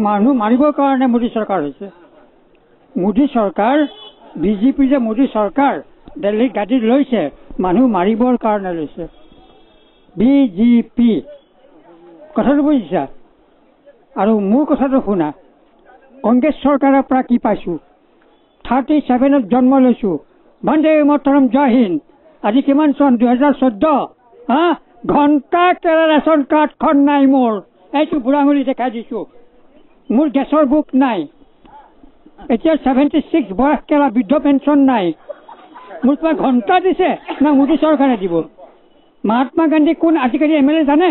মানুহ মাৰিবৰ কাৰণে মোদী চৰকাৰ হৈছে। মোদী চৰকাৰ বিজেপি যে মোদী চৰকাৰ দিল্লীত গাদীত লৈছে মানুহ মাৰিবৰ কাৰণে লৈছে। বিজেপি কথাটো বুজিছা? আৰু মোৰ কথাটো শুনা, কংগ্ৰেছ চৰকাৰৰ পৰা কি পাইছো? 37ত জন্ম লৈছো। বন্দে মাতৰম, জয় হিন্দ। আজি কিমান চন? 2014। ঘণ্টা কেলা ৰেচন কাৰ্ডখন নাই মোৰ। এইটো বুঢ়াঙুলি দেখাই দিছো। মোৰ গেছৰ বুক নাই। এতিয়া 76 বয়স কেলা বৃদ্ধ পেঞ্চন নাই। মোৰ কিবা ঘণ্টা দিছে না মোদী চৰকাৰে দিব? মহাত্মা গান্ধী কোন আজিকালি MLA জানে?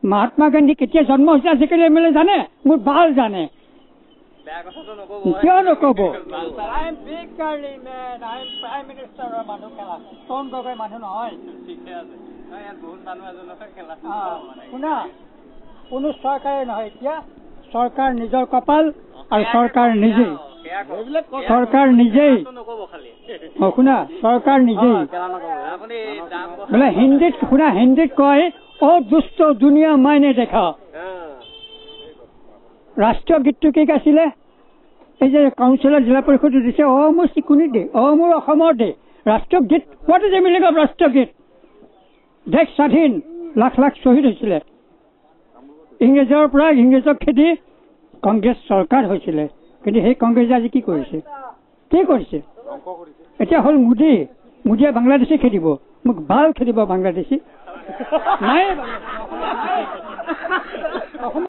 মহাত্মা গান্ধী কেতিয়া জন্ম হৈছে আজিকালি MLA জানে? মোৰ বাল জানে। কিয় নকব? মানুহ নহয়। শুনা, কোনো চৰকাৰে নহয়। এতিয়া চৰকাৰ নিজৰ কপাল আৰু চৰকাৰ নিজেই। চৰকাৰ নিজেই শুনা, চৰকাৰ নিজেই বোলে হিন্দীত শুনা, হিন্দীত কয় অ দুষ্ট দুনিয়া মাইনে দেখা। ৰাষ্ট্ৰীয় গীতটো কি গাইছিলে? এই যে কাউন্সিলৰ জিলা পৰিষদ দিছে অ মোৰ চিকুনি দে, অ মোৰ অসমৰ দে। ৰাষ্ট্ৰীয় গীত what is the meaning of ৰাষ্ট্ৰীয় গীত? দেশ স্বাধীন, লাখ লাখ শ্বহীদ হৈছিলে। ইংৰেজৰ পৰা ইংৰেজক খেদি কংগ্ৰেছ চৰকাৰ হৈছিলে। কিন্তু সেই কংগ্ৰেছে আজি কি কৰিছে? কি কৰিছে? এতিয়া হ'ল মোদী। মোদীয়ে বাংলাদেশী খেদিব। মোক ভাল খেদিব বাংলাদেশী নাই।